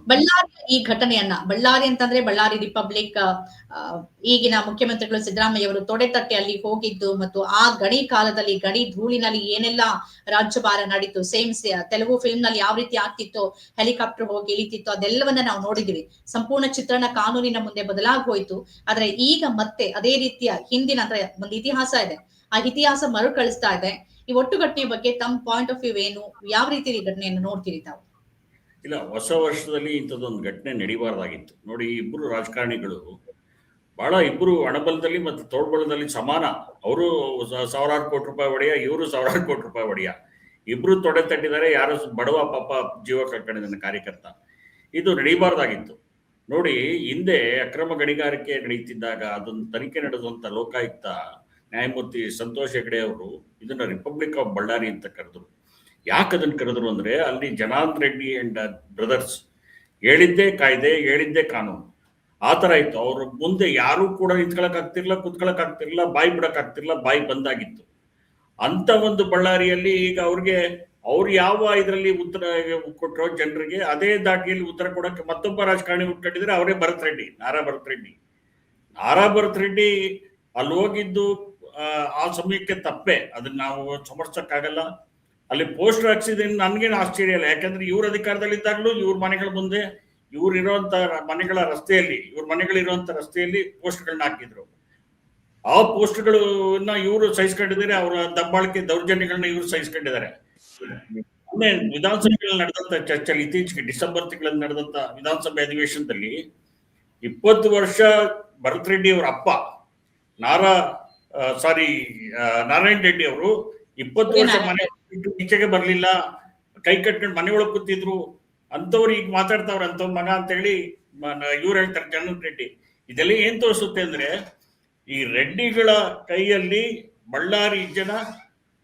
ಬಳ್ಳಾರಿಯ ಈ ಘಟನೆಯನ್ನ, ಬಳ್ಳಾರಿ ಅಂತಂದ್ರೆ ಬಳ್ಳಾರಿ ರಿಪಬ್ಲಿಕ್, ಈಗಿನ ಮುಖ್ಯಮಂತ್ರಿಗಳು ಸಿದ್ದರಾಮಯ್ಯ ಅವರು ತೊಡೆತಟ್ಟಿ ಅಲ್ಲಿ ಹೋಗಿದ್ದು ಮತ್ತು ಆ ಗಣಿ ಕಾಲದಲ್ಲಿ ಗಣಿ ಧೂಳಿನಲ್ಲಿ ಏನೆಲ್ಲ ರಾಜ್ಯಭಾರ ನಡೀತು, ಸೇಮ್ ತೆಲುಗು ಫಿಲ್ಮ್ ನಲ್ಲಿ ಯಾವ ರೀತಿ ಆಗ್ತಿತ್ತು, ಹೆಲಿಕಾಪ್ಟರ್ ಹೋಗಿ ಇಳಿತಿತ್ತು, ಅದೆಲ್ಲವನ್ನ ನಾವು ನೋಡಿದಿವಿ. ಸಂಪೂರ್ಣ ಚಿತ್ರಣ ಕಾನೂನಿನ ಮುಂದೆ ಬದಲಾಗಿ ಹೋಯ್ತು. ಆದ್ರೆ ಈಗ ಮತ್ತೆ ಅದೇ ರೀತಿಯ ಹಿಂದಿನ ಅಂದ್ರೆ ಒಂದು ಇತಿಹಾಸ ಇದೆ, ಆ ಇತಿಹಾಸ ಮರುಕಳಿಸ್ತಾ ಇದೆ. ಈ ಒಟ್ಟು ಘಟನೆ ಬಗ್ಗೆ ತಮ್ಮ ಪಾಯಿಂಟ್ ಆಫ್ ವ್ಯೂ ಏನು, ಯಾವ ರೀತಿ ಈ ಘಟನೆಯನ್ನು ನೋಡ್ತೀರಿ ತಾವು? ಇಲ್ಲ, ಹೊಸ ವರ್ಷದಲ್ಲಿ ಇಂಥದ್ದೊಂದು ಘಟನೆ ನಡೀಬಾರ್ದಾಗಿತ್ತು. ನೋಡಿ, ಇಬ್ಬರು ರಾಜಕಾರಣಿಗಳು ಬಹಳ ಇಬ್ಬರು ಹಣಬಲದಲ್ಲಿ ಮತ್ತು ತೋಳ್ಬಲದಲ್ಲಿ ಸಮಾನ. ಅವರು ಸಾವಿರಾರು ಕೋಟಿ ರೂಪಾಯಿ ಒಡೆಯ, ಇವರು ಸಾವಿರಾರು ಕೋಟಿ ರೂಪಾಯಿ ಒಡೆಯ. ಇಬ್ರು ತೊಡೆ ತಟ್ಟಿದ್ದಾರೆ. ಯಾರು ಬಡವ ಪಾಪ ಜೀವ ಕಳ್ಕೊಂಡಿದ್ದಾನೆ ಕಾರ್ಯಕರ್ತ. ಇದು ನಡೀಬಾರ್ದಾಗಿತ್ತು. ನೋಡಿ, ಹಿಂದೆ ಅಕ್ರಮ ಗಣಿಗಾರಿಕೆ ನಡೀತಿದ್ದಾಗ ಅದೊಂದು ತನಿಖೆ ನಡೆದಂತ ಲೋಕಾಯುಕ್ತ ನ್ಯಾಯಮೂರ್ತಿ ಸಂತೋಷ್ ಹೆಗಡೆ ಅವರು ಇದನ್ನ ರಿಪಬ್ಲಿಕ್ ಆಫ್ ಬಳ್ಳಾರಿ ಅಂತ ಕರೆದ್ರು. ಯಾಕೆ ಅದನ್ನ ಕರೆದ್ರು ಅಂದ್ರೆ, ಅಲ್ಲಿ ಜನಾರ್ದನ್ ರೆಡ್ಡಿ ಅಂಡ್ ಬ್ರದರ್ಸ್ ಹೇಳಿದ್ದೇ ಕಾಯ್ದೆ, ಹೇಳಿದ್ದೇ ಕಾನೂನು, ಆ ತರ ಇತ್ತು. ಅವ್ರ ಮುಂದೆ ಯಾರು ಕೂಡ ನಿಂತ್ಕೊಳಕ್ ಆಗ್ತಿರ್ಲಿಲ್ಲ, ಕುತ್ಕೊಳಕ್ ಆಗ್ತಿರ್ಲಿಲ್ಲ, ಬಾಯಿ ಬಿಡಕ್ ಆಗ್ತಿರ್ಲಿಲ್ಲ, ಬಾಯಿ ಬಂದಾಗಿತ್ತು. ಅಂತ ಒಂದು ಬಳ್ಳಾರಿಯಲ್ಲಿ ಈಗ ಅವ್ರು ಯಾವ ಇದರಲ್ಲಿ ಉತ್ತರ ಕೊಟ್ಟರೋ ಜನರಿಗೆ, ಅದೇ ದಾಟಿಯಲ್ಲಿ ಉತ್ತರ ಕೊಡಕ್ಕೆ ಮತ್ತೊಬ್ಬ ರಾಜಕಾರಣಿ ಉಟ್ಕೊಂಡಿದ್ರೆ ಅವರೇ ಭರತ್ ರೆಡ್ಡಿ, ನಾರಾ ಭರತ್ ರೆಡ್ಡಿ ಅಲ್ಲಿ ಹೋಗಿದ್ದು ಆ ಸಮಯಕ್ಕೆ ತಪ್ಪೆ, ಅದನ್ನ ನಾವು ಸಮರ್ಸಕ್ಕಾಗಲ್ಲ. ಅಲ್ಲಿ ಪೋಸ್ಟರ್ ಹಾಕ್ಸಿದ್ರೆ ನನ್ಗೇನು ಆಶ್ಚರ್ಯ ಇಲ್ಲ. ಯಾಕಂದ್ರೆ ಇವ್ರ ಅಧಿಕಾರದಲ್ಲಿದ್ದಾಗಲೂ ಇವ್ರ ಮನೆಗಳ ಮುಂದೆ, ಇವ್ರಿರುವಂತ ಮನೆಗಳ ರಸ್ತೆಯಲ್ಲಿ, ಇವ್ರ ಮನೆಗಳಿರುವಂತ ರಸ್ತೆಯಲ್ಲಿ ಪೋಸ್ಟ್ಗಳನ್ನ ಹಾಕಿದ್ರು. ಆ ಪೋಸ್ಟ್ಗಳನ್ನ ಇವರು ಸಹಿಸ್ಕೊಂಡಿದ್ದಾರೆ, ಅವರ ದಬ್ಬಾಳಿಕೆ ದೌರ್ಜನ್ಯಗಳನ್ನ ಇವರು ಸಹಿಸ್ಕೊಂಡಿದ್ದಾರೆ. ವಿಧಾನಸಭೆಗಳಲ್ಲಿ ನಡೆದಂತ ಚರ್ಚೆಯಲ್ಲಿ ಇತ್ತೀಚೆಗೆ ಡಿಸೆಂಬರ್ ತಿಂಗಳಲ್ಲಿ ನಡೆದಂತ ವಿಧಾನಸಭೆ ಅಧಿವೇಶನದಲ್ಲಿ 20 ವರ್ಷ ಭರತ್ ರೆಡ್ಡಿ ಅವರ ಅಪ್ಪ ನಾರಾಯಣ್ ರೆಡ್ಡಿ ಅವರು 20 ವರ್ಷ ಮನೆ ಈಚೆಗೆ ಬರ್ಲಿಲ್ಲ, ಕೈ ಕಟ್ಕೊಂಡು ಮನೆ ಒಳಗೆ ಕೂತಿದ್ರು. ಅಂತವ್ರು ಈಗ ಮಾತಾಡ್ತಾವ್ರ ಅಂತವ್ರ ಮಗ ಅಂತ ಹೇಳಿ ಇವ್ರು ಹೇಳ್ತಾರೆ, ಜನಾರ್ದನ್ ರೆಡ್ಡಿ. ಇದೆಲ್ಲ ಏನ್ ತೋರಿಸುತ್ತೆ ಅಂದ್ರೆ, ಈ ರೆಡ್ಡಿಗಳ ಕೈಯಲ್ಲಿ ಬಳ್ಳಾರಿ ಜನ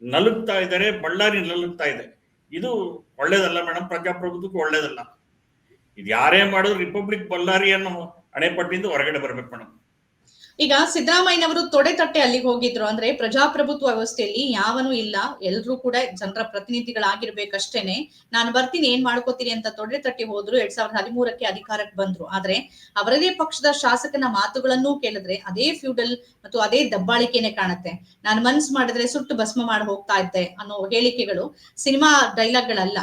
ನಲುಗ್ತಾ ಇದ್ದಾರೆ, ಬಳ್ಳಾರಿ ನಲುಗ್ತಾ ಇದೆ. ಇದು ಒಳ್ಳೇದಲ್ಲ ಮೇಡಮ್, ಪ್ರಜಾಪ್ರಭುತ್ವಕ್ಕೂ ಒಳ್ಳೇದಲ್ಲ. ಇದು ಯಾರೇ ಮಾಡಿದ್ರು ರಿಪಬ್ಲಿಕ್ ಬಳ್ಳಾರಿಯನ್ನು ಹಣೆಪಟ್ಟಿಂದ ಹೊರಗಡೆ ಬರ್ಬೇಕು ಮೇಡಮ್. ಈಗ ಸಿದ್ದರಾಮಯ್ಯನವರು ತೊಡೆತಟ್ಟೆ ಅಲ್ಲಿಗೆ ಹೋಗಿದ್ರು ಅಂದ್ರೆ ಪ್ರಜಾಪ್ರಭುತ್ವ ವ್ಯವಸ್ಥೆಯಲ್ಲಿ ಯಾವನೂ ಇಲ್ಲ, ಎಲ್ರೂ ಕೂಡ ಜನರ ಪ್ರತಿನಿಧಿಗಳಾಗಿರ್ಬೇಕಷ್ಟೇನೆ. ನಾನು ಬರ್ತೀನಿ, ಏನ್ ಮಾಡ್ಕೋತೀನಿ ಅಂತ ತೊಡೆ ತಟ್ಟಿ ಹೋದ್ರು. 2013ಕ್ಕೆ ಅಧಿಕಾರಕ್ಕೆ ಬಂದ್ರು. ಆದ್ರೆ ಅವರದೇ ಪಕ್ಷದ ಶಾಸಕನ ಮಾತುಗಳನ್ನೂ ಕೇಳಿದ್ರೆ ಅದೇ ಫ್ಯೂಡಲ್ ಮತ್ತು ಅದೇ ದಬ್ಬಾಳಿಕೆನೆ ಕಾಣುತ್ತೆ. ನಾನು ಮನ್ಸ್ ಮಾಡಿದ್ರೆ ಸುಟ್ಟು ಭಸ್ಮ ಮಾಡಿ ಹೋಗ್ತಾ ಇದ್ದೆ ಅನ್ನೋ ಹೇಳಿಕೆಗಳು ಸಿನಿಮಾ ಡೈಲಾಗ್ಗಳಲ್ಲ.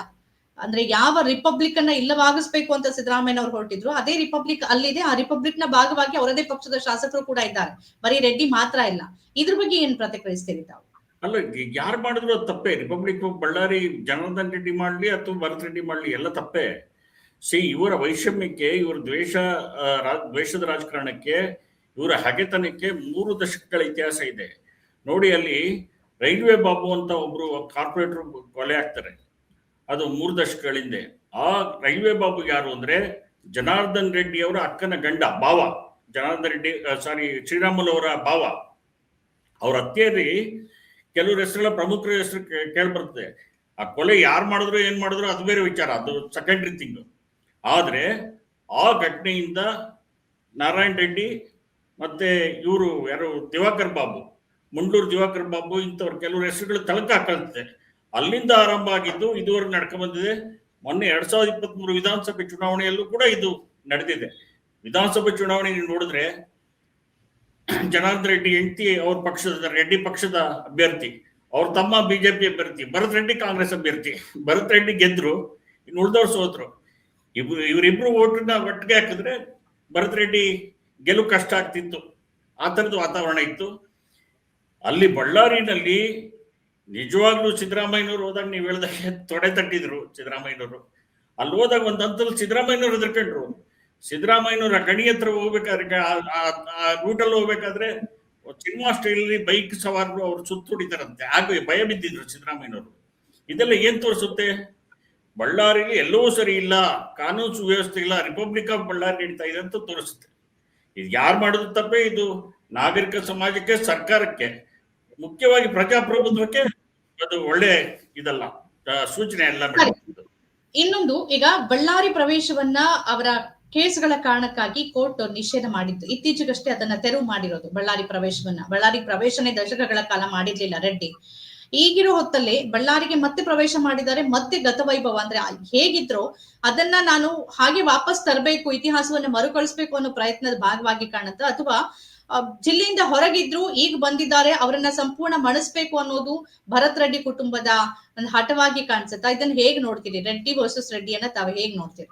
ಅಂದ್ರೆ ಯಾವ ರಿಪಬ್ಲಿಕ್ ಅನ್ನ ಇಲ್ಲವಾಗಿಸ್ಬೇಕು ಅಂತ ಸಿದ್ದರಾಮಯ್ಯ ಹೊರಟಿದ್ರು, ಅದೇ ರಿಪಬ್ಲಿಕ್ ಅಲ್ಲಿದೆ. ಆ ರಿಪಬ್ಲಿಕ್ ನ ಭಾಗವಾಗಿ ಅವರದೇ ಪಕ್ಷದ ಶಾಸಕರು ಕೂಡ ಇದ್ದಾರೆ, ಬರೀ ರೆಡ್ಡಿ ಮಾತ್ರ ಇಲ್ಲ. ಇದ್ರ ಬಗ್ಗೆ ಏನ್ ಪ್ರತಿಕ್ರಿಯಿಸ್ತೀರಿ ತಾವು? ಅಲ್ಲ, ಯಾರು ಮಾಡಿದ್ರು ಅದು ತಪ್ಪೇ. ರಿಪಬ್ಲಿಕ್ ಬಳ್ಳಾರಿ ಜನಾರ್ದನ್ ರೆಡ್ಡಿ ಮಾಡ್ಲಿ ಅಥವಾ ಭರತ್ ರೆಡ್ಡಿ ಮಾಡ್ಲಿ, ಎಲ್ಲ ತಪ್ಪೇ. ಇವರ ವೈಷಮ್ಯಕ್ಕೆ, ಇವರ ದ್ವೇಷದ ರಾಜಕಾರಣಕ್ಕೆ, ಇವರ ಹಗೆತನಕ್ಕೆ 3 ದಶಕಗಳ ಇತಿಹಾಸ ಇದೆ. ನೋಡಿ, ಅಲ್ಲಿ ರೈಲ್ವೆ ಬಾಬು ಅಂತ ಒಬ್ರು ಕಾರ್ಪೊರೇಟರ್ ಕೊಲೆ ಆಗ್ತಾರೆ. ಅದು 3 ದಶಕಗಳಿಂದ. ಆ ರೈಲ್ವೆ ಬಾಬು ಯಾರು ಅಂದ್ರೆ ಜನಾರ್ದನ್ ರೆಡ್ಡಿ ಅವರ ಅಕ್ಕನ ಗಂಡ, ಭಾವ. ಜನಾರ್ದನ್ ರೆಡ್ಡಿ ಶ್ರೀರಾಮುಲು ಅವರ ಭಾವ. ಅವ್ರ ಅತ್ತೆಯಲ್ಲಿ ಕೆಲವ್ರ ಹೆಸರೆಲ್ಲ ಪ್ರಮುಖರ ಹೆಸರು ಕೇಳ್ಬರ್ತದೆ. ಆ ಕೊಲೆ ಯಾರು ಮಾಡಿದ್ರು ಏನ್ ಮಾಡಿದ್ರು ಅದು ಬೇರೆ ವಿಚಾರ, ಅದು ಸೆಕೆಂಡ್ರಿ ಥಿಂಗ್. ಆದ್ರೆ ಆ ಘಟನೆಯಿಂದ ನಾರಾಯಣ್ ರೆಡ್ಡಿ ಮತ್ತೆ ಇವರು ಯಾರು ದಿವಾಕರ್ ಬಾಬು, ಮುಂಡೂರು ದಿವಾಕರ್ ಬಾಬು, ಇಂಥವ್ರು ಕೆಲವ್ರ ಹೆಸರುಗಳು ತಳಕ ಹಾಕಲ್ತೆ. ಅಲ್ಲಿಂದ ಆರಂಭ ಆಗಿದ್ದು ಇದುವರೆಗೆ ನಡ್ಕೊಂಡ್ ಬಂದಿದೆ. ಮೊನ್ನೆ 2023 ವಿಧಾನಸಭೆ ಚುನಾವಣೆಯಲ್ಲೂ ಕೂಡ ಇದು ನಡೆದಿದೆ. ವಿಧಾನಸಭೆ ಚುನಾವಣೆ ನೋಡಿದ್ರೆ ಜನಾರ್ದನ್ ರೆಡ್ಡಿ ಹೆಂಡತಿ ಅವ್ರ ಪಕ್ಷದ ರೆಡ್ಡಿ ಪಕ್ಷದ ಅಭ್ಯರ್ಥಿ, ಅವ್ರ ತಮ್ಮ ಬಿಜೆಪಿ ಅಭ್ಯರ್ಥಿ, ಭರತ್ ರೆಡ್ಡಿ ಕಾಂಗ್ರೆಸ್ ಅಭ್ಯರ್ಥಿ. ಭರತ್ ರೆಡ್ಡಿ ಗೆದ್ರು, ಇನ್ನು ಉಳಿದವ್ರು ಸೋತ್ರು. ಇವರಿಬ್ರು ಓಟನ್ನ ಒಟ್ಟಿಗೆ ಹಾಕಿದ್ರೆ ಭರತ್ ರೆಡ್ಡಿ ಗೆಲುವು ಕಷ್ಟ ಆಗ್ತಿತ್ತು. ಆ ತರದ ವಾತಾವರಣ ಇತ್ತು ಅಲ್ಲಿ. ಬಳ್ಳಾರಿನಲ್ಲಿ ನಿಜವಾಗ್ಲೂ ಸಿದ್ದರಾಮಯ್ಯನವರು ಹೋದಾಗ, ನೀವು ಹೇಳ್ದಾಗೆ ತೊಡೆ ತಟ್ಟಿದ್ರು ಸಿದ್ದರಾಮಯ್ಯನವರು. ಅಲ್ಲಿ ಹೋದಾಗ ಒಂದ್ ಹಂತದಲ್ಲಿ ಸಿದ್ದರಾಮಯ್ಯನವರು ಎದುರ್ಕೊಂಡ್ರು. ಸಿದ್ದರಾಮಯ್ಯನವರ ಗಣಿ ಹತ್ರ ಹೋಗ್ಬೇಕಾದ್ರೆ, ಆ ರೂಟಲ್ಲಿ ಹೋಗ್ಬೇಕಾದ್ರೆ ಸಿನಿಮಾ ಸ್ಟೈಲಲ್ಲಿ ಬೈಕ್ ಸವಾರರು ಅವ್ರು ಸುತ್ತುಡಿತಾರಂತೆ. ಆಗ ಭಯ ಬಿದ್ದಿದ್ರು ಸಿದ್ದರಾಮಯ್ಯನವರು. ಇದೆಲ್ಲ ಏನ್ ತೋರಿಸುತ್ತೆ? ಬಳ್ಳಾರಿಲಿ ಎಲ್ಲವೂ ಸರಿ ಇಲ್ಲ, ಕಾನೂನು ಸುವ್ಯವಸ್ಥೆ ಇಲ್ಲ, ರಿಪಬ್ಲಿಕ್ ಆಫ್ ಬಳ್ಳಾರಿ ನಡೀತಾ ಇದೆ ಅಂತ ತೋರಿಸುತ್ತೆ. ಇದು ಯಾರು ಮಾಡೋದು ತಪ್ಪೇ? ಇದು ನಾಗರಿಕ ಸಮಾಜಕ್ಕೆ, ಸರ್ಕಾರಕ್ಕೆ, ಮುಖ್ಯವಾಗಿ ಪ್ರಜಾಪ್ರಭುತ್ವಕ್ಕೆ ಅದು ಒಳ್ಳೆ ಇದಲ್ಲ, ಸೂಚನೆ ಎಲ್ಲ. ಇನ್ನೊಂದು, ಈಗ ಬಳ್ಳಾರಿ ಪ್ರವೇಶವನ್ನ ಅವರ ಕೇಸ್ಗಳ ಕಾರಣಕ್ಕಾಗಿ ಕೋರ್ಟ್ ನಿಷೇಧ ಮಾಡಿತ್ತು. ಇತ್ತೀಚೆಗಷ್ಟೇ ಅದನ್ನ ತೆರವು ಮಾಡಿರೋದು. ಬಳ್ಳಾರಿ ಪ್ರವೇಶನೇ ದಶಕಗಳ ಕಾಲ ಮಾಡಿರ್ಲಿಲ್ಲ ರೆಡ್ಡಿ. ಈಗಿರೋ ಹೊತ್ತಲ್ಲಿ ಬಳ್ಳಾರಿಗೆ ಮತ್ತೆ ಪ್ರವೇಶ ಮಾಡಿದ್ದಾರೆ, ಮತ್ತೆ ಗತವೈಭವ ಅಂದ್ರೆ ಹೇಗಿದ್ರು ಅದನ್ನ ನಾನು ಹಾಗೆ ವಾಪಸ್ ತರಬೇಕು, ಇತಿಹಾಸವನ್ನ ಮರುಕಳಿಸ್ಬೇಕು ಅನ್ನೋ ಪ್ರಯತ್ನದ ಭಾಗವಾಗಿ ಕಾಣುತ್ತೆ, ಅಥವಾ ಜಿಲ್ಲೆಯಿಂದ ಹೊರಗಿದ್ರು ಈಗ ಬಂದಿದ್ದಾರೆ ಅವರನ್ನ ಸಂಪೂರ್ಣ ಮಣಿಸ್ಬೇಕು ಅನ್ನೋದು ಭರತ್ ರೆಡ್ಡಿ ಕುಟುಂಬದ ಒಂದು ಹಠವಾಗಿ ಕಾಣಿಸುತ್ತಾ? ಇದನ್ನ ಹೇಗ್ ನೋಡ್ತೀರಿ? ರೆಡ್ಡಿ ವರ್ಸಸ್ ರೆಡ್ಡಿಯನ್ನ ತಾವು ಹೇಗ್ ನೋಡ್ತೀರಿ?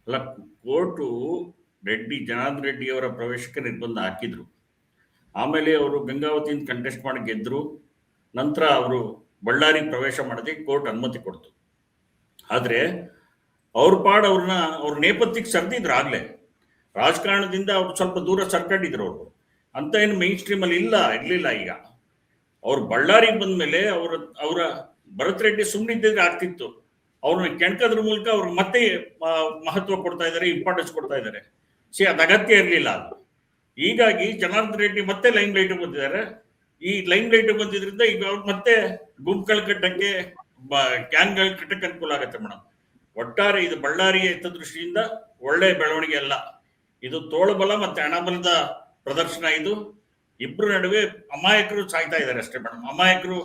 ಅಲ್ಲ, ಕೋರ್ಟು ಜನಾರ್ದನ್ ರೆಡ್ಡಿ ಅವರ ಪ್ರವೇಶಕ್ಕೆ ನಿರ್ಬಂಧ ಹಾಕಿದ್ರು. ಆಮೇಲೆ ಅವರು ಗಂಗಾವತಿಯಿಂದ ಕಂಟೆಸ್ಟ್ ಮಾಡಿ ಗೆದ್ರು. ನಂತರ ಅವರು ಬಳ್ಳಾರಿ ಪ್ರವೇಶ ಮಾಡೋದಕ್ಕೆ ಕೋರ್ಟ್ ಅನುಮತಿ ಕೊಡ್ತು. ಆದ್ರೆ ಅವ್ರ ಅವ್ರ ನೇಪಥ್ಯಕ್ಕೆ ಸರ್ದಿದ್ರು. ಆಗ್ಲೇ ರಾಜಕಾರಣದಿಂದ ಅವ್ರು ಸ್ವಲ್ಪ ದೂರ ಸರ್ಕೊಂಡಿದ್ರು. ಅವರು ಅಂತ ಏನು ಮೈನ್ ಸ್ಟ್ರೀಮ್ ಅಲ್ಲಿ ಇರ್ಲಿಲ್ಲ. ಈಗ ಅವ್ರು ಬಳ್ಳಾರಿಗೆ ಬಂದ್ಮೇಲೆ ಅವರ ಭರತ್ ರೆಡ್ಡಿ ಸುಮ್ಮನಿದ್ದರೆ ಆಗ್ತಿತ್ತು. ಅವ್ರನ್ನ ಕೆಣಕೋದ್ರ ಮೂಲಕ ಅವ್ರಿಗೆ ಮತ್ತೆ ಮಹತ್ವ ಕೊಡ್ತಾ ಇದ್ದಾರೆ, ಇಂಪಾರ್ಟೆನ್ಸ್ ಕೊಡ್ತಾ ಇದ್ದಾರೆ. ಅದು ಅಗತ್ಯ ಇರಲಿಲ್ಲ ಅದು. ಹೀಗಾಗಿ ಜನಾರ್ದನ್ ರೆಡ್ಡಿ ಮತ್ತೆ ಲೈಮ್ ಲೈಟ್ ಬಂದಿದ್ದಾರೆ. ಈ ಲೈಮ್ ಲೈಟ್ ಬಂದಿದ್ರಿಂದ ಈಗ ಅವ್ರು ಮತ್ತೆ ಗುಂಪುಗಳು ಕಟ್ಟಕ್ಕೆ, ಗ್ಯಾಂಗ್ಗಳು ಕಟ್ಟಕ್ಕೆ ಅನುಕೂಲ ಆಗುತ್ತೆ ಮೇಡಮ್. ಒಟ್ಟಾರೆ ಇದು ಬಳ್ಳಾರಿಯ ಹಿತದೃಷ್ಟಿಯಿಂದ ಒಳ್ಳೆ ಬೆಳವಣಿಗೆ ಅಲ್ಲ. ಇದು ತೋಳುಬಲ ಮತ್ತೆ ಹಣಬಲದ ಪ್ರದರ್ಶನ. ಇದು ಇಬ್ರು ನಡುವೆ ಅಮಾಯಕರು ಸಾಯ್ತಾ ಇದ್ದಾರೆ ಅಷ್ಟೇ ಮೇಡಮ್. ಅಮಾಯಕರು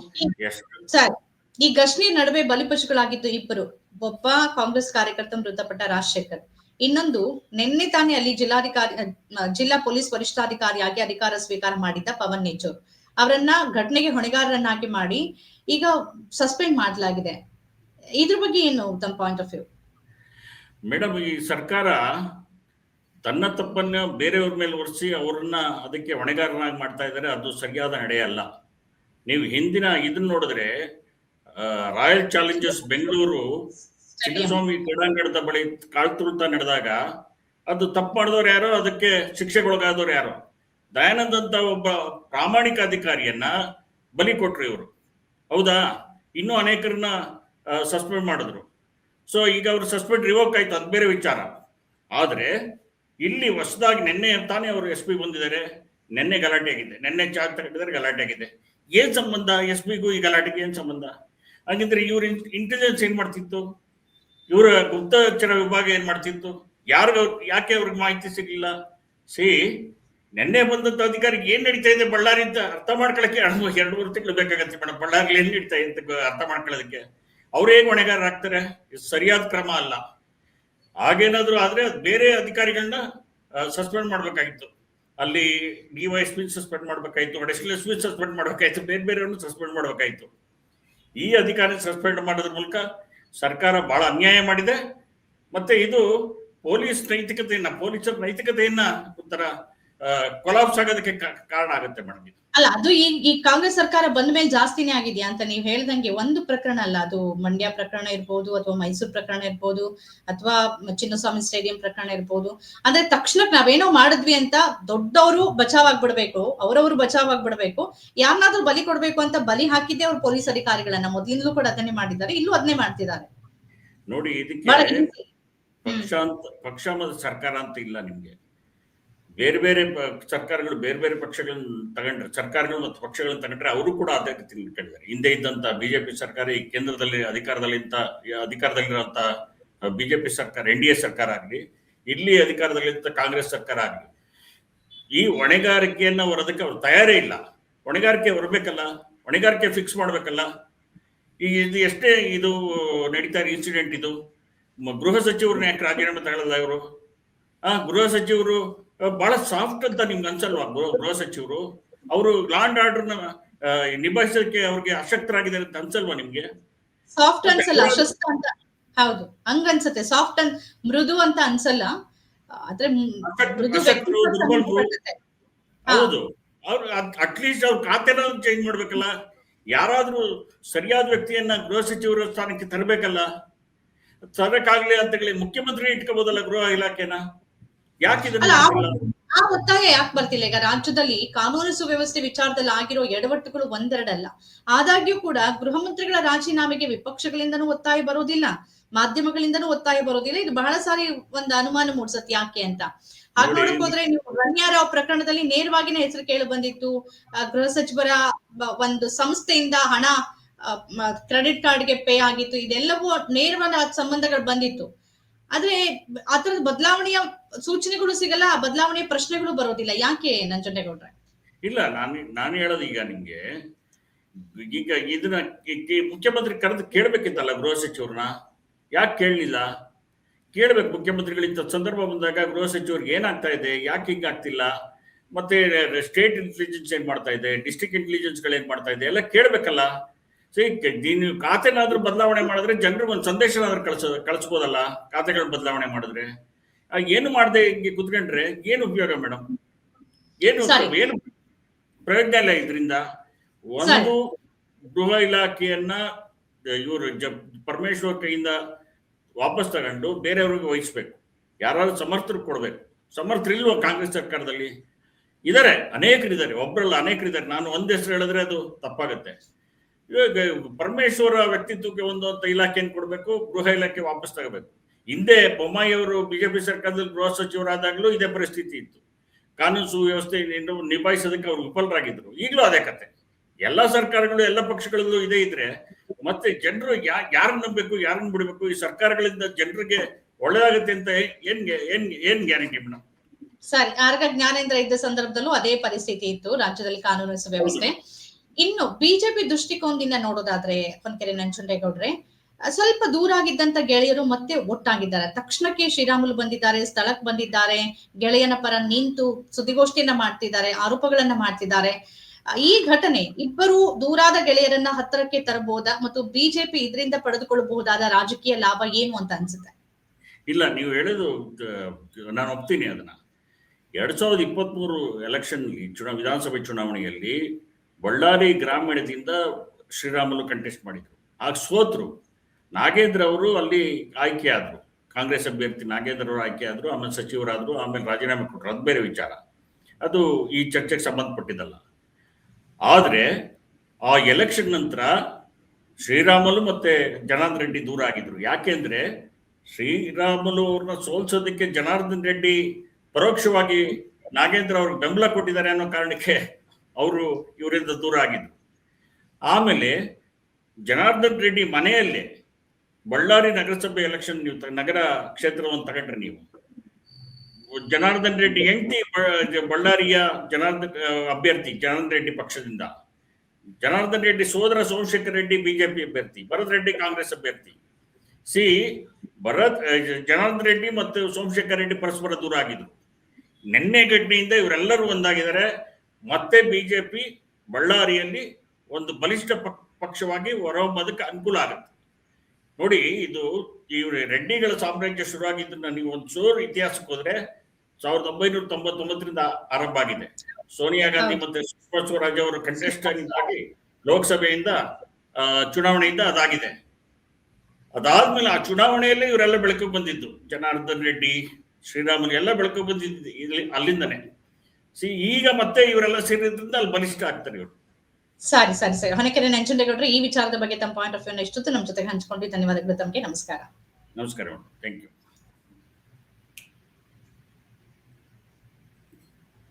ಎಷ್ಟು ಸರ್, ಈ ಘರ್ಷಣೆ ನಡುವೆ ಬಲಿಪಶುಗಳಾಗಿದ್ದು ಇಬ್ಬರು. ಒಬ್ಬ ಕಾಂಗ್ರೆಸ್ ಕಾರ್ಯಕರ್ತ ಮೃತಪಟ್ಟ ರಾಜಶೇಖರ್, ಇನ್ನೊಂದು ನಿನ್ನೆ ತಾನೇ ಅಲ್ಲಿ ಜಿಲ್ಲಾ ಪೊಲೀಸ್ ವರಿಷ್ಠಾಧಿಕಾರಿಯಾಗಿ ಅಧಿಕಾರ ಸ್ವೀಕಾರ ಮಾಡಿದ್ದ ಪವನ್ ನೇಚೂರ್ ಅವರನ್ನ ಘಟನೆಗೆ ಹೊಣೆಗಾರರನ್ನಾಗಿ ಮಾಡಿ ಈಗ ಸಸ್ಪೆಂಡ್ ಮಾಡಲಾಗಿದೆ. ಇದ್ರ ಬಗ್ಗೆ ಏನು ತಮ್ಮ ಪಾಯಿಂಟ್ ಆಫ್ ವ್ಯೂ? ಮೇಡಮ್, ಈ ಸರ್ಕಾರ ತನ್ನ ತಪ್ಪನ್ನ ಬೇರೆಯವ್ರ ಮೇಲೆ ಒರೆಸಿ ಅವ್ರನ್ನ ಅದಕ್ಕೆ ಹೊಣೆಗಾರನಾಗಿ ಮಾಡ್ತಾ ಇದ್ದಾರೆ. ಅದು ಸರಿಯಾದ ನಡೆಯಲ್ಲ. ನೀವು ಹಿಂದಿನ ಇದನ್ನ ನೋಡಿದ್ರೆ, ರಾಯಲ್ ಚಾಲೆಂಜರ್ಸ್ ಬೆಂಗಳೂರು ಚಿನ್ನಸ್ವಾಮಿ ಕ್ರೀಡಾಂಗಣದ ಬಳಿ ಕಾಳ್ತುಳ್ತಾ ನಡೆದಾಗ ಅದು ತಪ್ಪು ಮಾಡಿದವ್ರು ಯಾರೋ, ಅದಕ್ಕೆ ಶಿಕ್ಷೆಗೊಳಗಾದವ್ರು ಯಾರೋ. ದಯಾನಂದ್ ಅಂತ ಒಬ್ಬ ಪ್ರಾಮಾಣಿಕ ಅಧಿಕಾರಿಯನ್ನ ಬಲಿ ಕೊಟ್ರು ಇವರು, ಹೌದಾ? ಇನ್ನೂ ಅನೇಕರನ್ನ ಸಸ್ಪೆಂಡ್ ಮಾಡಿದ್ರು. ಸೊ ಈಗ ಅವ್ರು ಸಸ್ಪೆಂಡ್ ರಿವೋಕ್ ಆಯ್ತು, ಅದು ಬೇರೆ ವಿಚಾರ. ಆದ್ರೆ ಇಲ್ಲಿ ಹೊಸದಾಗಿ ನಿನ್ನೆ ತಾನೇ ಅವರು SP ಬಂದಿದ್ದಾರೆ. ನಿನ್ನೆ ಗಲಾಟೆ ಆಗಿದೆ, ನಿನ್ನೆ ಚಾರ್ಜ್ ತಗೊಂಡಿದ್ದಾರೆ, ಗಲಾಟೆ ಆಗಿದೆ. ಏನ್ ಸಂಬಂಧ SP-ಗೂ ಈ ಗಲಾಟೆಗೆ ಏನ್ ಸಂಬಂಧ? ಹಾಗಿದ್ರೆ ಇವ್ರ ಇಂಟೆಲಿಜೆನ್ಸ್ ಏನ್ ಮಾಡ್ತಿತ್ತು? ಇವರ ಗುಪ್ತಚರ ವಿಭಾಗ ಏನ್ ಮಾಡ್ತಿತ್ತು? ಯಾಕೆ ಅವ್ರಿಗೆ ಮಾಹಿತಿ ಸಿಗ್ಲಿಲ್ಲ? ನಿನ್ನೆ ಬಂದಂತ ಅಧಿಕಾರಿಗೆ ಏನ್ ನಡೀತಾ ಇದೆ ಬಳ್ಳಾರಿ ಅಂತ ಅರ್ಥ ಮಾಡ್ಕೊಳಕ್ಕೆ 2-3 ತಿಂಗಳು ಬೇಕಾಗತ್ತೆ ಮೇಡಮ್. ಬಳ್ಳಾರಿ ಏನ್ ನಡೀತಾ ಇದೆ ಅಂತ ಅರ್ಥ ಮಾಡ್ಕೊಳ್ಳೋದಕ್ಕೆ ಅವ್ರು ಹೇಗೆ ಹೊಣೆಗಾರರಾಗ್ತಾರೆ? ಇದು ಸರಿಯಾದ ಕ್ರಮ ಅಲ್ಲ. ಹಾಗೇನಾದ್ರು ಆದ್ರೆ ಬೇರೆ ಅಧಿಕಾರಿಗಳನ್ನ ಸಸ್ಪೆಂಡ್ ಮಾಡ್ಬೇಕಾಗಿತ್ತು. ಅಲ್ಲಿ DYSP ಸಸ್ಪೆಂಡ್ ಮಾಡ್ಬೇಕಾಯ್ತು, ಅಡಿಷನಲ್ SP ಸಸ್ಪೆಂಡ್ ಮಾಡ್ಬೇಕಾಯ್ತು, ಬೇರೆಯವ್ರನ್ನ ಸಸ್ಪೆಂಡ್ ಮಾಡ್ಬೇಕಾಯ್ತು. ಈ ಅಧಿಕಾರಿ ಸಸ್ಪೆಂಡ್ ಮಾಡೋದ್ರ ಮೂಲಕ ಸರ್ಕಾರ ಬಹಳ ಅನ್ಯಾಯ ಮಾಡಿದೆ. ಮತ್ತೆ ಇದು ಪೊಲೀಸರ ನೈತಿಕತೆಯನ್ನ ಒಂಥರ ಕೊಲಾಪ್ಸ್ ಆಗೋದಕ್ಕೆ ಕಾರಣ ಆಗುತ್ತೆ ಮೇಡಮ್. ಅಲ್ಲ, ಅದು ಈ ಕಾಂಗ್ರೆಸ್ ಸರ್ಕಾರ ಬಂದ ಮೇಲೆ ಜಾಸ್ತಿನೇ ಆಗಿದೆಯಾ ಅಂತ ನೀವು ಹೇಳ್ದಂಗೆ? ಒಂದು ಪ್ರಕರಣ ಅಲ್ಲ, ಅದು ಮಂಡ್ಯ ಪ್ರಕರಣ ಇರ್ಬೋದು, ಅಥವಾ ಮೈಸೂರು ಪ್ರಕರಣ ಇರ್ಬೋದು, ಅಥವಾ ಚಿನ್ನಸ್ವಾಮಿ ಸ್ಟೇಡಿಯಂ ಪ್ರಕರಣ ಇರ್ಬೋದು. ಅಂದ್ರೆ ತಕ್ಷಣಕ್ಕೆ ನಾವೇನೋ ಮಾಡಿದ್ವಿ ಅಂತ ದೊಡ್ಡವರು ಬಚಾವ್ ಆಗ್ಬಿಡ್ಬೇಕು, ಅವರವರು ಬಚಾವ್ ಆಗ್ಬಿಡ್ಬೇಕು, ಯಾರನ್ನಾದ್ರೂ ಬಲಿ ಕೊಡ್ಬೇಕು ಅಂತ ಬಲಿ ಹಾಕಿದ್ದೆ ಅವ್ರು ಪೊಲೀಸ್ ಅಧಿಕಾರಿಗಳನ್ನ. ಮೊದ್ಲಿಂದಲೂ ಕೂಡ ಅದನ್ನೇ ಮಾಡಿದ್ದಾರೆ, ಇಲ್ಲೂ ಅದನ್ನೇ ಮಾಡ್ತಿದ್ದಾರೆ ನೋಡಿ. ಇದಕ್ಕೆ ಪಕ್ಷ ಸರ್ಕಾರ ಅಂತ ಇಲ್ಲ ನಿಮ್ಗೆ. ಬೇರೆ ಬೇರೆ ಸರ್ಕಾರಗಳು ಬೇರೆ ಬೇರೆ ಪಕ್ಷಗಳನ್ನ ತಗೊಂಡ್ರೆ, ಸರ್ಕಾರಗಳು ಮತ್ತು ಪಕ್ಷಗಳನ್ನ ತಗೊಂಡ್ರೆ ಅವರು ಕೂಡ ಅದೇ ರೀತಿ ನಿಂತ್ಕೊಂಡಿದ್ದಾರೆ. ಹಿಂದೆ ಇದ್ದಂತ BJP ಸರ್ಕಾರ ಈ ಕೇಂದ್ರದಲ್ಲಿ ಅಧಿಕಾರದಲ್ಲಿರುವಂತ BJP ಸರ್ಕಾರ, NDA ಸರ್ಕಾರ ಆಗಲಿ, ಇಲ್ಲಿ ಅಧಿಕಾರದಲ್ಲಿದ್ದ ಕಾಂಗ್ರೆಸ್ ಸರ್ಕಾರ ಆಗಲಿ, ಈ ಹೊಣೆಗಾರಿಕೆಯನ್ನ ಹೊರದಕ್ಕೆ ಅವ್ರು ತಯಾರೇ ಇಲ್ಲ. ಹೊಣೆಗಾರಿಕೆ ಹೊರಬೇಕಲ್ಲ, ಹೊಣೆಗಾರಿಕೆ ಫಿಕ್ಸ್ ಮಾಡ್ಬೇಕಲ್ಲ. ಇದು ಎಷ್ಟೇ ಇದು ನಡೀತಾ ಇನ್ಸಿಡೆಂಟ್. ಇದು ಗೃಹ ಸಚಿವರನ್ನ ಯಾಕೆ ರಾಜೀನಾಮೆ ತಗೊಳ್ಳಲ್ಲ ಇವರು? ಗೃಹ ಸಚಿವರು ಬಹಳ ಸಾಫ್ಟ್ ಅಂತ ನಿಮ್ಗೆ ಅನ್ಸಲ್ವಾ? ಗೃಹ ಸಚಿವರು ಅವರು ಲಾ ಅಂಡ್ ಆರ್ಡರ್ನ ನಿಭಾಯಿಸೋಕೆ ಅವ್ರಿಗೆ ಅಶಕ್ತರಾಗಿದ್ದಾರೆ ಅಂತ ಅನ್ಸಲ್ವಾ ನಿಮ್ಗೆ? ಸಾಫ್ಟ್ ಅನ್ಸಲ್ಲ, ಅಶಸ್ತ ಅಂತ. ಹೌದು, ಹಂಗ ಅನ್ಸತ್ತೆ. ಸಾಫ್ಟ್ ಮೃದು ಅಂತ ಅನ್ಸಲ್ಲ. ಆದ್ರೆ ಹೌದು, ಅವ್ರು ಅಟ್ಲೀಸ್ಟ್ ಅವ್ರ ಖಾತೆನ ಚೇಂಜ್ ಮಾಡ್ಬೇಕಲ್ಲ. ಯಾರಾದ್ರೂ ಸರಿಯಾದ ವ್ಯಕ್ತಿಯನ್ನ ಗೃಹ ಸಚಿವರ ಸ್ಥಾನಕ್ಕೆ ತರಬೇಕಲ್ಲ. ತರಕಾಗ್ಲಿ ಅಂತ ಹೇಳಿ ಮುಖ್ಯಮಂತ್ರಿ ಇಟ್ಕೋಬಹುದಲ್ಲ ಗೃಹ ಇಲಾಖೆನ? ಆ ಒತ್ತಾಯ ಯಾಕೆ ಬರ್ತಿಲ್ಲ? ಈಗ ರಾಜ್ಯದಲ್ಲಿ ಕಾನೂನು ಸುವ್ಯವಸ್ಥೆ ವಿಚಾರದಲ್ಲಿ ಆಗಿರೋ ಎಡವಟ್ಟುಗಳು ಒಂದೆರಡಲ್ಲ. ಆದಾಗ್ಯೂ ಕೂಡ ಗೃಹ ಮಂತ್ರಿಗಳ ರಾಜೀನಾಮೆಗೆ ವಿಪಕ್ಷಗಳಿಂದನೂ ಒತ್ತಾಯ ಬರೋದಿಲ್ಲ, ಮಾಧ್ಯಮಗಳಿಂದನೂ ಒತ್ತಾಯ ಬರೋದಿಲ್ಲ. ಇದು ಬಹಳ ಸಾರಿ ಒಂದು ಅನುಮಾನ ಮೂಡಿಸತ್ತೆ ಯಾಕೆ ಅಂತ. ಹಾಗೆ ನೋಡಕ್ ಹೋದ್ರೆ ನೀವು ರಣ್ಯಾರಾವ್ ಪ್ರಕರಣದಲ್ಲಿ ನೇರವಾಗಿನ ಹೆಸರು ಕೇಳಿ ಬಂದಿತ್ತು. ಗೃಹ ಸಚಿವರ ಒಂದು ಸಂಸ್ಥೆಯಿಂದ ಹಣ ಕ್ರೆಡಿಟ್ ಕಾರ್ಡ್ಗೆ ಪೇ ಆಗಿತ್ತು. ಇದೆಲ್ಲವೂ ನೇರವಾದ ಸಂಬಂಧಗಳು ಬಂದಿತ್ತು. ಆದ್ರೆ ಆತರದ ಬದಲಾವಣೆಯ ಸೂಚನೆಗಳು ಸಿಗಲ್ಲ, ಆ ಬದಲಾವಣೆಯ ಪ್ರಶ್ನೆಗಳು ಬರೋದಿಲ್ಲ. ಯಾಕೆ ನಂಜುಂಡೇಗೌಡ್ರೆ? ಇಲ್ಲ, ನಾನು ಹೇಳೋದು ಈಗ ನಿಮ್ಗೆ ಈಗ ಇದನ್ನ ಮುಖ್ಯಮಂತ್ರಿ ಕರೆದು ಕೇಳ್ಬೇಕಿತ್ತಲ್ಲ ಗೃಹ ಸಚಿವರನ್ನ, ಯಾಕೆ ಕೇಳಲಿಲ್ಲ? ಕೇಳ್ಬೇಕು ಮುಖ್ಯಮಂತ್ರಿಗಳು. ಇಂಥ ಸಂದರ್ಭ ಬಂದಾಗ ಗೃಹ ಸಚಿವರಿಗೆ ಏನಾಗ್ತಾ ಇದೆ, ಯಾಕೆ ಹಿಂಗಾಗ್ತಿಲ್ಲ, ಮತ್ತೆ ಸ್ಟೇಟ್ ಇಂಟೆಲಿಜೆನ್ಸ್ ಏನ್ ಮಾಡ್ತಾ ಇದೆ, ಡಿಸ್ಟ್ರಿಕ್ಟ್ ಇಂಟೆಲಿಜೆನ್ಸ್ ಗಳು ಏನ್ ಮಾಡ್ತಾ ಇದೆ ಎಲ್ಲ ಕೇಳ್ಬೇಕಲ್ಲ. ನೀವು ಖಾತೆನಾದ್ರೂ ಬದಲಾವಣೆ ಮಾಡಿದ್ರೆ ಜನರಿಗೆ ಒಂದು ಸಂದೇಶನಾದ್ರೂ ಕಳಿಸ್ಬೋದಲ್ಲ. ಖಾತೆಗಳ ಬದಲಾವಣೆ ಮಾಡಿದ್ರೆ ಏನು ಮಾಡದೆ ಹಿಂಗೆ ಕುತ್ಕೊಂಡ್ರೆ ಏನು ಉಪಯೋಗ ಮೇಡಮ್? ಏನು ಪ್ರಯೋಜನ ಇಲ್ಲ ಇದರಿಂದ. ಒಂದು ಗೃಹ ಇಲಾಖೆಯನ್ನ ಇವರು ಪರಮೇಶ್ವರ್ ಕೈಯಿಂದ ವಾಪಸ್ ತಗೊಂಡು ಬೇರೆಯವ್ರಿಗೆ ವಹಿಸ್ಬೇಕು. ಯಾರಾದ್ರೂ ಸಮರ್ಥರು ಕೊಡ್ಬೇಕು. ಸಮರ್ಥರಿಲ್ವ ಕಾಂಗ್ರೆಸ್ ಸರ್ಕಾರದಲ್ಲಿ? ಇದಾರೆ, ಅನೇಕರಿದ್ದಾರೆ, ಒಬ್ಬರಲ್ಲ ಅನೇಕರಿದ್ದಾರೆ. ನಾನು ಒಂದ್ ಹೆಸರು ಹೇಳಿದ್ರೆ ಅದು ತಪ್ಪಾಗತ್ತೆ. ಇವಾಗ ಪರಮೇಶ್ವರ ವ್ಯಕ್ತಿತ್ವಕ್ಕೆ ಒಂದು ಅಂತ ಇಲಾಖೆಯನ್ನು ಕೊಡ್ಬೇಕು, ಗೃಹ ಇಲಾಖೆ ವಾಪಸ್ ತಗೋಬೇಕು. ಹಿಂದೆ ಬೊಮ್ಮಾಯಿ ಅವರು ಬಿಜೆಪಿ ಸರ್ಕಾರದಲ್ಲಿ ಗೃಹ ಸಚಿವರಾದಾಗ್ಲೂ ಇದೇ ಪರಿಸ್ಥಿತಿ ಇತ್ತು. ಕಾನೂನು ಸುವ್ಯವಸ್ಥೆ ನಿಭಾಯಿಸೋದಕ್ಕೆ ಅವ್ರು ವಿಫಲರಾಗಿದ್ರು. ಈಗಲೂ ಅದೇ ಕತೆ. ಎಲ್ಲಾ ಸರ್ಕಾರಗಳು ಎಲ್ಲ ಪಕ್ಷಗಳಲ್ಲೂ ಇದೇ ಇದ್ರೆ ಮತ್ತೆ ಜನರು ಯಾರನ್ನ ನಂಬಬೇಕು, ಯಾರನ್ನ ಬಿಡಬೇಕು? ಈ ಸರ್ಕಾರಗಳಿಂದ ಜನರಿಗೆ ಒಳ್ಳೇದಾಗುತ್ತೆ ಅಂತ ಏನ್ ಗ್ಯಾರಂಟಿ ಮೇಡಮ್? ಸರಿ, ಆರ್ಗ ಜ್ಞಾನೇಂದ್ರ ಇದ್ದ ಸಂದರ್ಭದಲ್ಲೂ ಅದೇ ಪರಿಸ್ಥಿತಿ ಇತ್ತು ರಾಜ್ಯದಲ್ಲಿ ಕಾನೂನು ಸುವ್ಯವಸ್ಥೆ. ಇನ್ನು ಬಿಜೆಪಿ ದೃಷ್ಟಿಕೋನದಿಂದ ನೋಡೋದಾದ್ರೆ ಹೊನ್ಕೆರೆ ನಂಜುಂಡೇಗೌಡ್ರೆ, ಸ್ವಲ್ಪ ದೂರ ಆಗಿದ್ದಂತ ಗೆಳೆಯರು ಮತ್ತೆ ಒಟ್ಟಾಗಿದ್ದಾರೆ. ತಕ್ಷಣಕ್ಕೆ ಶ್ರೀರಾಮುಲು ಬಂದಿದ್ದಾರೆ, ಸ್ಥಳಕ್ಕೆ ಬಂದಿದ್ದಾರೆ, ಗೆಳೆಯನ ಪರ ನಿಂತು ಸುದ್ದಿಗೋಷ್ಠಿಯನ್ನ ಮಾಡ್ತಿದ್ದಾರೆ, ಆರೋಪಗಳನ್ನ ಮಾಡ್ತಿದ್ದಾರೆ. ಈ ಘಟನೆ ಇಬ್ಬರು ದೂರಾದ ಗೆಳೆಯರನ್ನ ಹತ್ತಿರಕ್ಕೆ ತರಬಹುದಾ ಮತ್ತು ಬಿಜೆಪಿ ಇದರಿಂದ ಪಡೆದುಕೊಳ್ಳಬಹುದಾದ ರಾಜಕೀಯ ಲಾಭ ಏನು ಅಂತ ಅನ್ಸುತ್ತೆ? ಇಲ್ಲ, ನೀವು ಹೇಳೋದು ನಾನು ಒಪ್ತೀನಿ ಅದನ್ನ. 2023 ಎಲೆಕ್ಷನ್ ವಿಧಾನಸಭೆ ಚುನಾವಣೆಯಲ್ಲಿ ಬಳ್ಳಾರಿ ಗ್ರಾಮೀಣದಿಂದ ಶ್ರೀರಾಮುಲು ಕಂಟೆಸ್ಟ್ ಮಾಡಿದ್ರು. ಆಗ ಸೋತ್ರು. ನಾಗೇಂದ್ರ ಅವರು ಅಲ್ಲಿ ಆಯ್ಕೆ ಆದ್ರು, ಕಾಂಗ್ರೆಸ್ ಅಭ್ಯರ್ಥಿ ನಾಗೇಂದ್ರ ಅವರು ಆಯ್ಕೆ ಆದ್ರು, ಆಮೇಲೆ ಸಚಿವರಾದ್ರು, ಆಮೇಲೆ ರಾಜೀನಾಮೆ ಕೊಟ್ಟರು. ಅದು ಬೇರೆ ವಿಚಾರ, ಅದು ಈ ಚರ್ಚೆಗೆ ಸಂಬಂಧಪಟ್ಟಿದ್ದಲ್ಲ. ಆದ್ರೆ ಆ ಎಲೆಕ್ಷನ್ ನಂತರ ಶ್ರೀರಾಮುಲು ಮತ್ತೆ ಜನಾರ್ದನ್ ರೆಡ್ಡಿ ದೂರ ಆಗಿದ್ರು. ಯಾಕೆಂದ್ರೆ ಶ್ರೀರಾಮುಲು ಅವ್ರನ್ನ ಸೋಲ್ಸೋದಕ್ಕೆ ಜನಾರ್ದನ್ ರೆಡ್ಡಿ ಪರೋಕ್ಷವಾಗಿ ನಾಗೇಂದ್ರ ಅವ್ರಿಗೆ ಬೆಂಬಲ ಕೊಟ್ಟಿದ್ದಾರೆ ಅನ್ನೋ ಕಾರಣಕ್ಕೆ ಅವರು ಇವರಿಂದ ದೂರ ಆಗಿದ್ರು. ಆಮೇಲೆ ಜನಾರ್ದನ್ ರೆಡ್ಡಿ ಮನೆಯಲ್ಲೇ ಬಳ್ಳಾರಿ ನಗರಸಭೆ ಎಲೆಕ್ಷನ್, ನೀವು ನಗರ ಕ್ಷೇತ್ರವನ್ನು ತಗೊಂಡ್ರೆ ನೀವು, ಜನಾರ್ದನ್ ರೆಡ್ಡಿ ಹೆಂಡತಿ ಬಳ್ಳಾರಿಯ ಅಭ್ಯರ್ಥಿ ಜನಾರ್ದನ್ ರೆಡ್ಡಿ ಪಕ್ಷದಿಂದ, ಜನಾರ್ದನ್ ರೆಡ್ಡಿ ಸೋದರ ಸೋಮಶೇಖರ್ ರೆಡ್ಡಿ ಬಿಜೆಪಿ ಅಭ್ಯರ್ಥಿ, ಭರತ್ ರೆಡ್ಡಿ ಕಾಂಗ್ರೆಸ್ ಅಭ್ಯರ್ಥಿ. ಜನಾರ್ದನ್ ರೆಡ್ಡಿ ಮತ್ತು ಸೋಮಶೇಖರ್ ರೆಡ್ಡಿ ಪರಸ್ಪರ ದೂರ ಆಗಿದ್ರು. ನಿನ್ನೆ ಘಟನೆಯಿಂದ ಇವರೆಲ್ಲರೂ ಒಂದಾಗಿದ್ದಾರೆ. ಮತ್ತೆ ಬಿಜೆಪಿ ಬಳ್ಳಾರಿಯಲ್ಲಿ ಒಂದು ಬಲಿಷ್ಠ ಪಕ್ಷವಾಗಿ ಹೊರಹೊಮ್ಮೋದಕ್ಕೆ ಅನುಕೂಲ ಆಗುತ್ತೆ. ನೋಡಿ, ಇದು ಇವ್ರ ರೆಡ್ಡಿಗಳ ಸಾಮ್ರಾಜ್ಯ ಶುರುವಾಗಿದ್ದನ್ನ ನೀವು ಒಂದು ಚೂರು ಇತಿಹಾಸಕ್ಕೆ ಹೋದ್ರೆ 1999ರಿಂದ ಆರಂಭ ಆಗಿದೆ. ಸೋನಿಯಾ ಗಾಂಧಿ ಮತ್ತೆ ಸುಷ್ಮಾ ಸ್ವರಾಜ್ ಅವರು ಕಂಟೆಸ್ಟೆಂಟ್ ಆಗಿ ಲೋಕಸಭೆಯಿಂದ ಚುನಾವಣೆಯಿಂದ ಅದಾಗಿದೆ. ಅದಾದ್ಮೇಲೆ ಆ ಚುನಾವಣೆಯಲ್ಲೇ ಇವರೆಲ್ಲ ಬೆಳಕು ಬಂದಿದ್ದು, ಜನಾರ್ದನ್ ರೆಡ್ಡಿ, ಶ್ರೀರಾಮುಲು ಎಲ್ಲ ಬೆಳಕು ಬಂದಿದ್ದು ಅಲ್ಲಿಂದನೇ. ಈಗ ಮತ್ತೆ ಇವರೆಲ್ಲ ಸೇರಿದ್ರಿಂದ ಅಲ್ಲಿ ಬಲಿಷ್ಠ ಆಗ್ತಾರೆ ಇವರು. ಸರಿ ಸರಿ ಸರಿ ಹೊನಕೆರೆ ನಂಜುಂಡೇಗೌಡ್ರೆ, ಈ ವಿಚಾರದ ಬಗ್ಗೆ ತಮ್ಮ ಪಾಯಿಂಟ್ ಆಫ್ ವ್ಯೂ ಎಷ್ಟೊತ್ತು ನಮ್ಮ ಜೊತೆಗೆ ಹಂಚ್ಕೊಂಡು ಧನ್ಯವಾದಗಳು ತಮಗೆ. ನಮಸ್ಕಾರ. ನಮಸ್ಕಾರ ಮೇಡಮ್, ಥ್ಯಾಂಕ್ ಯು.